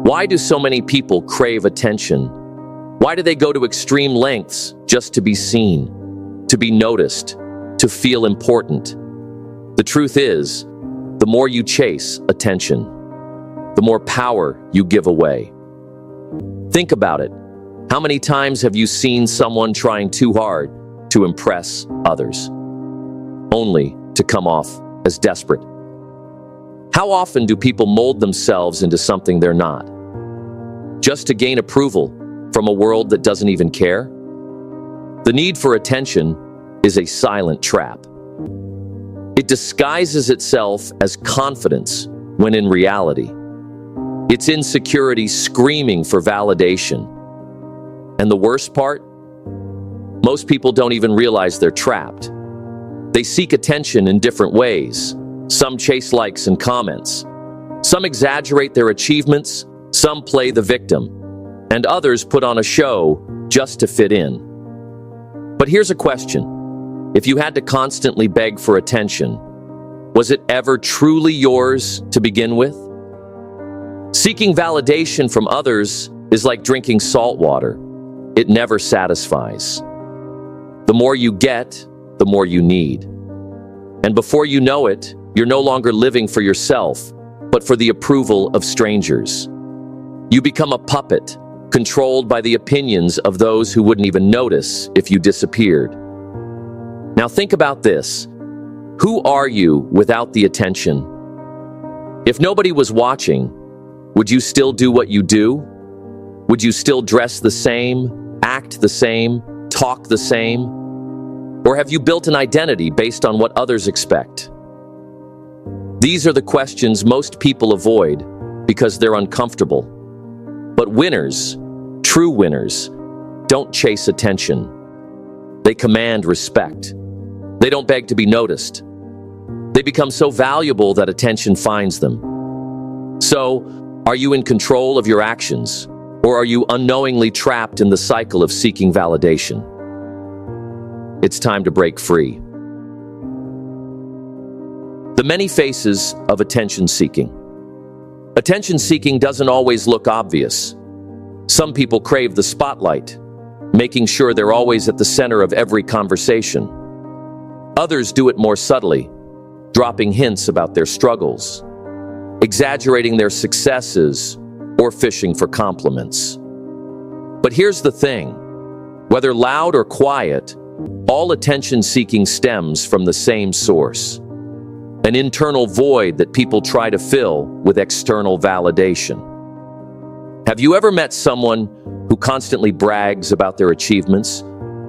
Why do so many people crave attention? Why do they go to extreme lengths just to be seen, to be noticed, to feel important? The truth is, the more you chase attention, the more power you give away. Think about it. How many times have you seen someone trying too hard to impress others, only to come off as desperate? How often do people mold themselves into something they're not, just to gain approval from a world that doesn't even care? The need for attention is a silent trap. It disguises itself as confidence when in reality, it's insecurity screaming for validation. And the worst part? Most people don't even realize they're trapped. They seek attention in different ways. Some chase likes and comments. Some exaggerate their achievements. Some play the victim. And others put on a show just to fit in. But here's a question. If you had to constantly beg for attention, was it ever truly yours to begin with? Seeking validation from others is like drinking salt water. It never satisfies. The more you get, the more you need. And before you know it, you're no longer living for yourself, but for the approval of strangers. You become a puppet, controlled by the opinions of those who wouldn't even notice if you disappeared. Now think about this. Who are you without the attention? If nobody was watching, would you still do what you do? Would you still dress the same, act the same, talk the same? Or have you built an identity based on what others expect? These are the questions most people avoid because they're uncomfortable. But winners, true winners, don't chase attention. They command respect. They don't beg to be noticed. They become so valuable that attention finds them. So, are you in control of your actions, or are you unknowingly trapped in the cycle of seeking validation? It's time to break free. The many faces of attention seeking. Attention seeking doesn't always look obvious. Some people crave the spotlight, making sure they're always at the center of every conversation. Others do it more subtly, dropping hints about their struggles, exaggerating their successes, or fishing for compliments. But here's the thing. Whether loud or quiet, all attention-seeking stems from the same source. An internal void that people try to fill with external validation. Have you ever met someone who constantly brags about their achievements,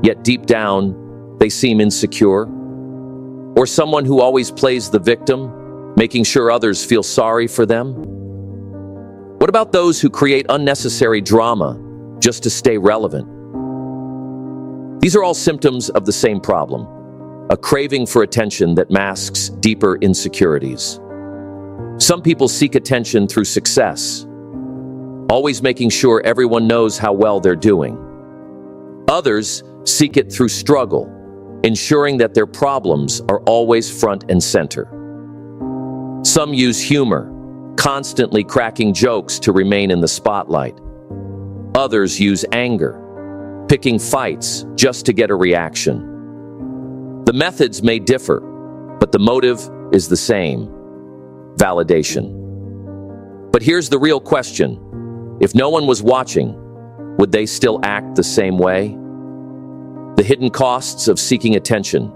yet deep down, they seem insecure? Or someone who always plays the victim, making sure others feel sorry for them? What about those who create unnecessary drama just to stay relevant? These are all symptoms of the same problem, a craving for attention that masks deeper insecurities. Some people seek attention through success, always making sure everyone knows how well they're doing. Others seek it through struggle, ensuring that their problems are always front and center. Some use humor, constantly cracking jokes to remain in the spotlight. Others use anger, picking fights just to get a reaction. The methods may differ, but the motive is the same: validation. But here's the real question. If no one was watching, would they still act the same way? The hidden costs of seeking attention.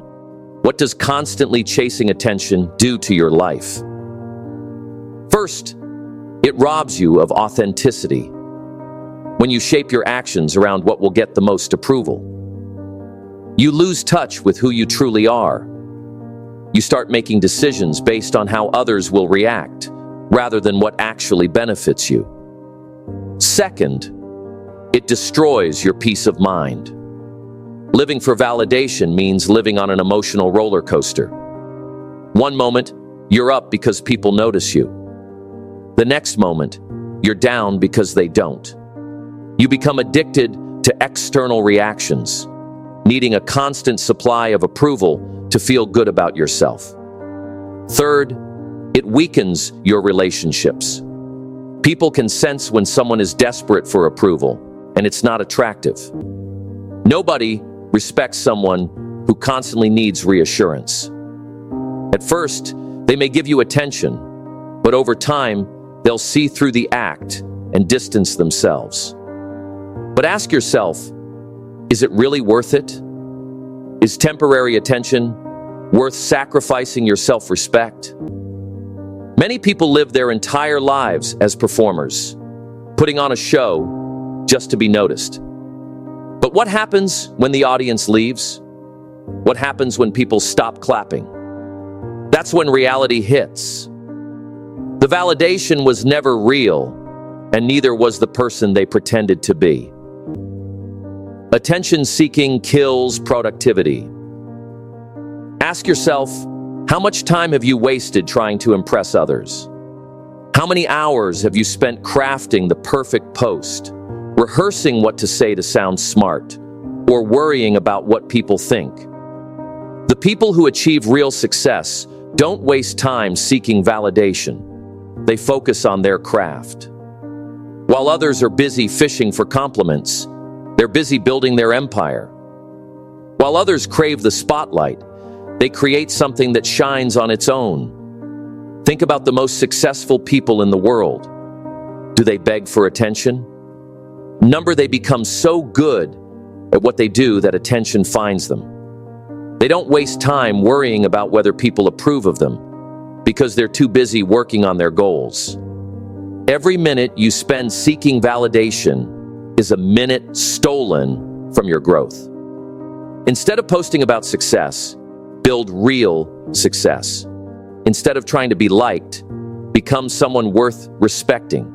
What does constantly chasing attention do to your life? First, it robs you of authenticity. When you shape your actions around what will get the most approval, you lose touch with who you truly are. You start making decisions based on how others will react, rather than what actually benefits you. Second, it destroys your peace of mind. Living for validation means living on an emotional roller coaster. One moment, you're up because people notice you. The next moment, you're down because they don't. You become addicted to external reactions, needing a constant supply of approval to feel good about yourself. Third, it weakens your relationships. People can sense when someone is desperate for approval, and it's not attractive. Nobody respects someone who constantly needs reassurance. At first, they may give you attention, but over time, they'll see through the act and distance themselves. But ask yourself, is it really worth it? Is temporary attention worth sacrificing your self-respect? Many people live their entire lives as performers, putting on a show just to be noticed. But what happens when the audience leaves? What happens when people stop clapping? That's when reality hits. The validation was never real, and neither was the person they pretended to be. Attention-seeking kills productivity. Ask yourself, how much time have you wasted trying to impress others? How many hours have you spent crafting the perfect post, rehearsing what to say to sound smart, or worrying about what people think? The people who achieve real success don't waste time seeking validation. They focus on their craft. While others are busy fishing for compliments, they're busy building their empire. While others crave the spotlight, they create something that shines on its own. Think about the most successful people in the world. Do they beg for attention? They become so good at what they do that attention finds them. They don't waste time worrying about whether people approve of them, because they're too busy working on their goals. Every minute you spend seeking validation is a minute stolen from your growth. Instead of posting about success, build real success. Instead of trying to be liked, become someone worth respecting.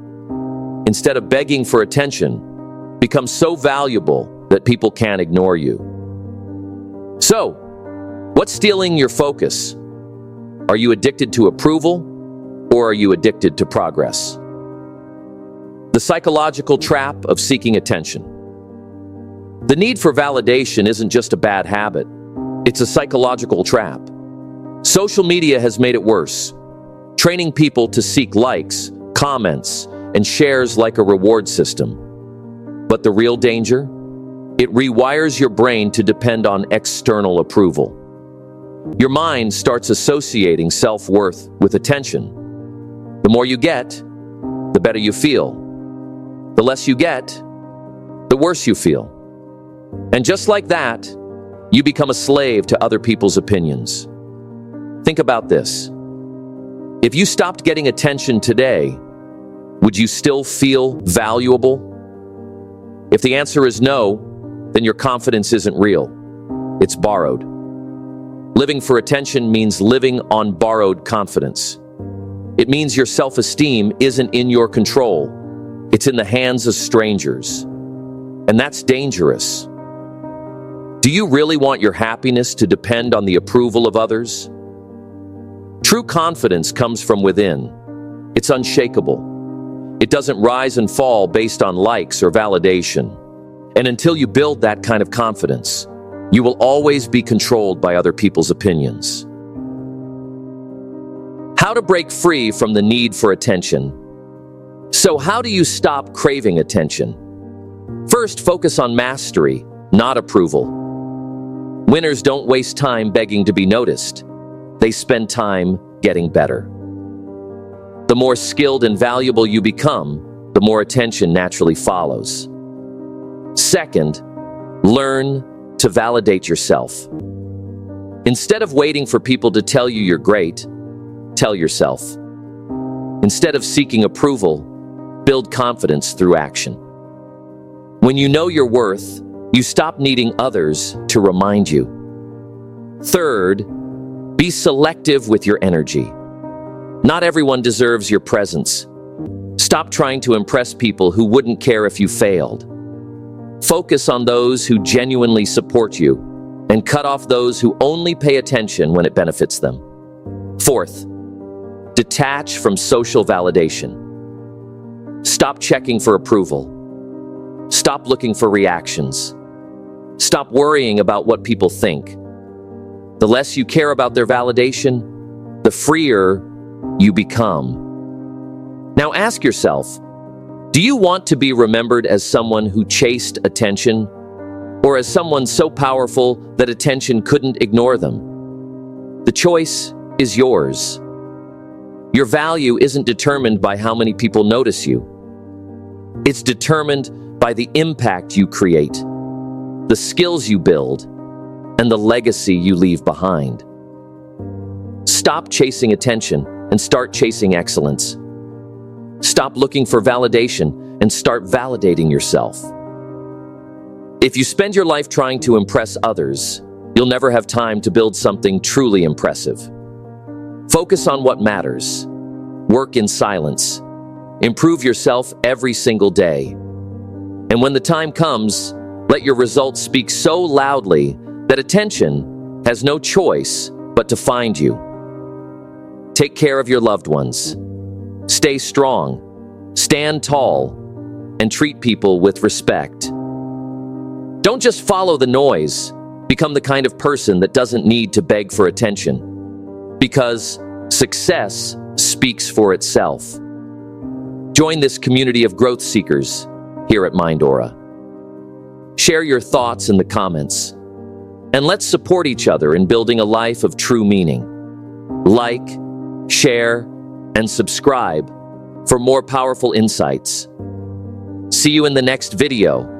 Instead of begging for attention, become so valuable that people can't ignore you. So, what's stealing your focus? Are you addicted to approval, or are you addicted to progress? The psychological trap of seeking attention. The need for validation isn't just a bad habit. It's a psychological trap. Social media has made it worse, training people to seek likes, comments, and shares like a reward system. But the real danger? It rewires your brain to depend on external approval. Your mind starts associating self-worth with attention. The more you get, the better you feel. The less you get, the worse you feel. And just like that, you become a slave to other people's opinions. Think about this. If you stopped getting attention today, would you still feel valuable? If the answer is no, then your confidence isn't real. It's borrowed. Living for attention means living on borrowed confidence. It means your self-esteem isn't in your control. It's in the hands of strangers. And that's dangerous. Do you really want your happiness to depend on the approval of others? True confidence comes from within. It's unshakable. It doesn't rise and fall based on likes or validation. And until you build that kind of confidence, you will always be controlled by other people's opinions. How to break free from the need for attention. So how do you stop craving attention? First, focus on mastery, not approval. Winners don't waste time begging to be noticed. They spend time getting better. The more skilled and valuable you become, the more attention naturally follows. Second, learn to validate yourself. Instead of waiting for people to tell you you're great, tell yourself. Instead of seeking approval, build confidence through action. When you know your worth, you stop needing others to remind you. Third, be selective with your energy. Not everyone deserves your presence. Stop trying to impress people who wouldn't care if you failed. Focus on those who genuinely support you, and cut off those who only pay attention when it benefits them. Fourth, detach from social validation. Stop checking for approval. Stop looking for reactions. Stop worrying about what people think. The less you care about their validation, the freer you become. Now ask yourself, do you want to be remembered as someone who chased attention, or as someone so powerful that attention couldn't ignore them? The choice is yours. Your value isn't determined by how many people notice you. It's determined by the impact you create, the skills you build, and the legacy you leave behind. Stop chasing attention and start chasing excellence. Stop looking for validation and start validating yourself. If you spend your life trying to impress others, you'll never have time to build something truly impressive. Focus on what matters. Work in silence. Improve yourself every single day. And when the time comes, let your results speak so loudly that attention has no choice but to find you. Take care of your loved ones. Stay strong, stand tall, and treat people with respect. Don't just follow the noise. Become the kind of person that doesn't need to beg for attention, because success speaks for itself. Join this community of growth seekers here at Mindora. Share your thoughts in the comments, and let's support each other in building a life of true meaning. Like, share, and subscribe for more powerful insights. See you in the next video.